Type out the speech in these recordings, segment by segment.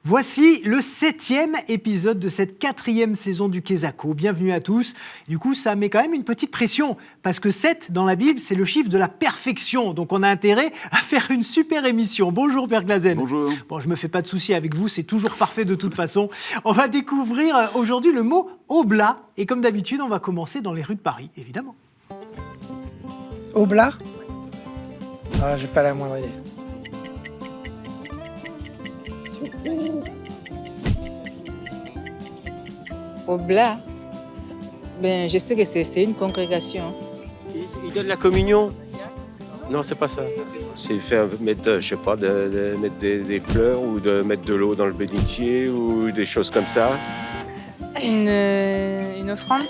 Voici le 7e épisode de cette 4e saison du Quesaco. Bienvenue à tous. Du coup, ça met quand même une petite pression, parce que 7, dans la Bible, c'est le chiffre de la perfection. Donc on a intérêt à faire une super émission. Bonjour Père Glazen. Bonjour. Bon, je me fais pas de soucis avec vous, c'est toujours parfait de toute façon. On va découvrir aujourd'hui le mot « oblat ». Et comme d'habitude, on va commencer dans les rues de Paris, évidemment. Oblat? Ah, j'ai pas la moindre idée. Oblat, ben, je sais que c'est une congrégation. Il donne la communion? Non, c'est pas ça. C'est faire mettre, je sais pas, de mettre des fleurs ou de mettre de l'eau dans le bénitier ou des choses comme ça. Une offrande?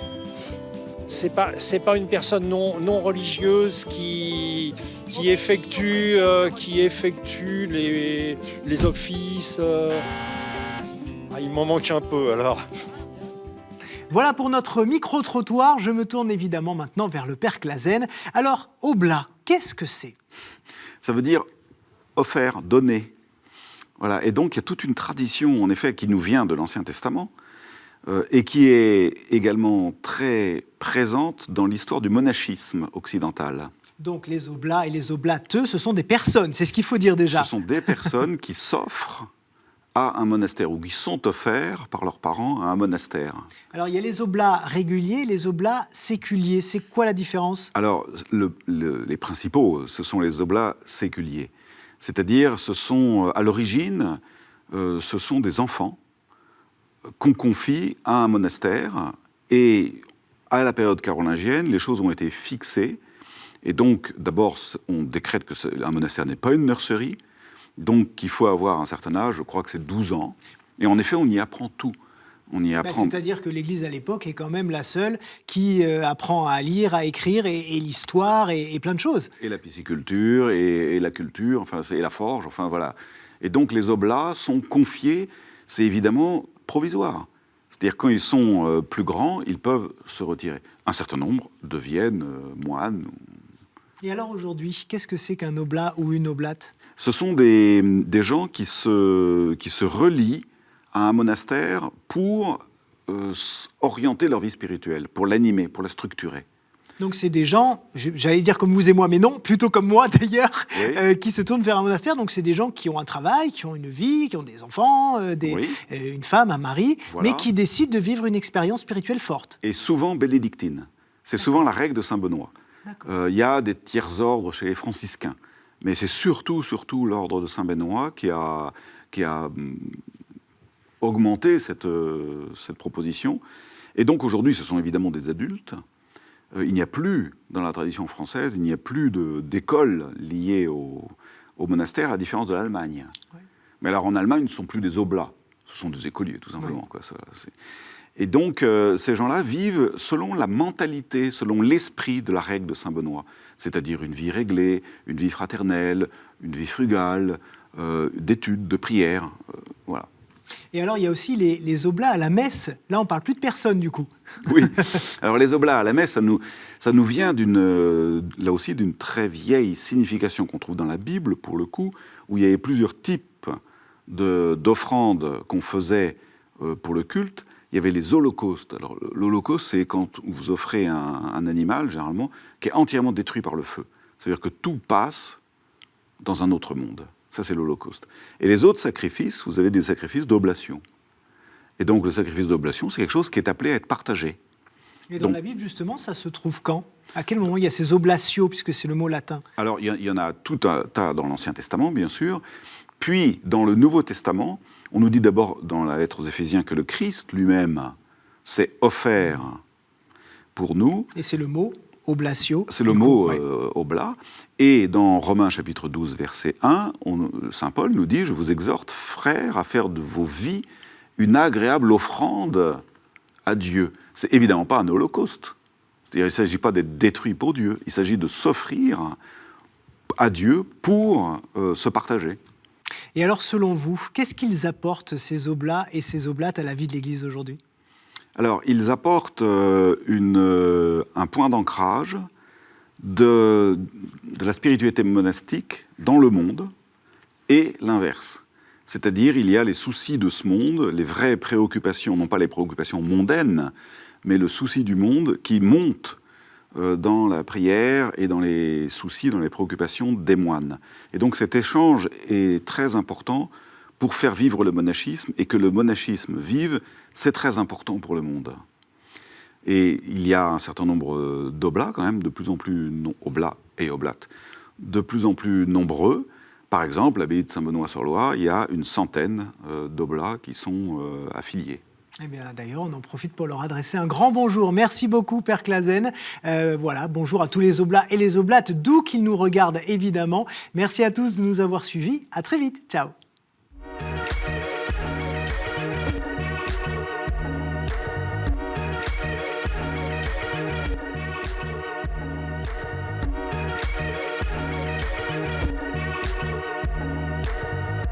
C'est pas une personne non religieuse qui effectue les offices. Il m'en manque un peu alors. Voilà pour notre micro-trottoir. Je me tourne évidemment maintenant vers le Père Glazen. Alors, oblat, qu'est-ce que c'est? Ça veut dire offert, donné. Voilà. Et donc, il y a toute une tradition, en effet, qui nous vient de l'Ancien Testament et qui est également très présente dans l'histoire du monachisme occidental. Donc, les oblats et les oblateux, ce sont des personnes, c'est ce qu'il faut dire déjà. Ce sont des personnes qui s'offrent à un monastère ou qui sont offerts par leurs parents à un monastère. Alors, il y a les oblats réguliers et les oblats séculiers. C'est quoi la différence? Alors, les principaux, ce sont les oblats séculiers. C'est-à-dire, ce sont, à l'origine, ce sont des enfants qu'on confie à un monastère. Et à la période carolingienne, les choses ont été fixées. Et donc, d'abord, on décrète qu'un monastère n'est pas une nurserie. Donc, il faut avoir un certain âge, je crois que c'est 12 ans. Et en effet, on y apprend tout. On y apprend... C'est-à-dire que l'Église, à l'époque, est quand même la seule qui apprend à lire, à écrire, et l'histoire, et plein de choses. Et la pisciculture, et la culture, enfin, et la forge, enfin, voilà. Et donc, les oblats sont confiés, c'est évidemment provisoire. C'est-à-dire, quand ils sont plus grands, ils peuvent se retirer. Un certain nombre deviennent moines. Et alors, aujourd'hui, qu'est-ce que c'est qu'un oblat ou une oblate? Ce sont des gens qui se relient à un monastère pour orienter leur vie spirituelle, pour l'animer, pour la structurer. Donc c'est des gens, j'allais dire comme vous et moi, mais non, plutôt comme moi d'ailleurs, Oui. qui se tournent vers un monastère. Donc c'est des gens qui ont un travail, qui ont une vie, qui ont des enfants, Oui. Une femme, un mari, Voilà. mais qui décident de vivre une expérience spirituelle forte. Et souvent bénédictine. C'est souvent la règle de Saint-Benoît. Il y a des tiers ordres chez les franciscains. Mais c'est surtout l'ordre de Saint-Benoît qui a augmenté cette proposition. Et donc aujourd'hui, ce sont évidemment des adultes. Il n'y a plus, dans la tradition française, il n'y a plus d'école liée au monastère, à la différence de l'Allemagne. Ouais. Mais alors en Allemagne, ce ne sont plus des oblats, ce sont des écoliers, tout simplement. Oui. Quoi. Et donc, ces gens-là vivent selon la mentalité, selon l'esprit de la règle de Saint-Benoît, c'est-à-dire une vie réglée, une vie fraternelle, une vie frugale, d'études, de prières, voilà. Et alors il y a aussi les oblats à la messe. Là, on ne parle plus de personne du coup. Oui. Alors les oblats à la messe, ça nous vient là aussi d'une très vieille signification qu'on trouve dans la Bible, pour le coup, où il y avait plusieurs types d'offrandes qu'on faisait pour le culte. Il y avait les holocaustes. Alors l'holocauste, c'est quand vous offrez un animal, généralement, qui est entièrement détruit par le feu. C'est-à-dire que tout passe dans un autre monde. Ça, c'est l'holocauste. Et les autres sacrifices, vous avez des sacrifices d'oblation. Et donc, le sacrifice d'oblation, c'est quelque chose qui est appelé à être partagé. Et dans la Bible, justement, ça se trouve quand? À quel moment il y a ces oblatio, puisque c'est le mot latin? Alors, il y en a tout un tas dans l'Ancien Testament, bien sûr. Puis, dans le Nouveau Testament, on nous dit d'abord dans la lettre aux Éphésiens que le Christ lui-même s'est offert pour nous. Et c'est le mot oblatio. C'est le mot oblat. Et dans Romains chapitre 12, verset 1, Saint Paul nous dit « Je vous exhorte, frères, à faire de vos vies une agréable offrande à Dieu. » C'est évidemment pas un holocauste. C'est-à-dire, il ne s'agit pas d'être détruit pour Dieu. Il s'agit de s'offrir à Dieu pour se partager. Et alors, selon vous, qu'est-ce qu'ils apportent, ces oblats et ces oblates, à la vie de l'Église aujourd'hui? Alors, ils apportent un point d'ancrage de la spiritualité monastique dans le monde et l'inverse. C'est-à-dire, il y a les soucis de ce monde, les vraies préoccupations, non pas les préoccupations mondaines, mais le souci du monde qui monte dans la prière et dans les soucis, dans les préoccupations des moines. Et donc cet échange est très important pour faire vivre le monachisme, et que le monachisme vive, c'est très important pour le monde. Et il y a un certain nombre d'oblats quand même, de plus en plus oblats et oblates, de plus en plus nombreux. Par exemple, à l'abbaye de Saint-Benoît-sur-Loire, il y a une centaine d'oblats qui sont affiliés. Eh bien, d'ailleurs, on en profite pour leur adresser un grand bonjour. Merci beaucoup, Père Clasen. Voilà, bonjour à tous les oblats et les oblates, d'où qu'ils nous regardent, évidemment. Merci à tous de nous avoir suivis. À très vite. Ciao.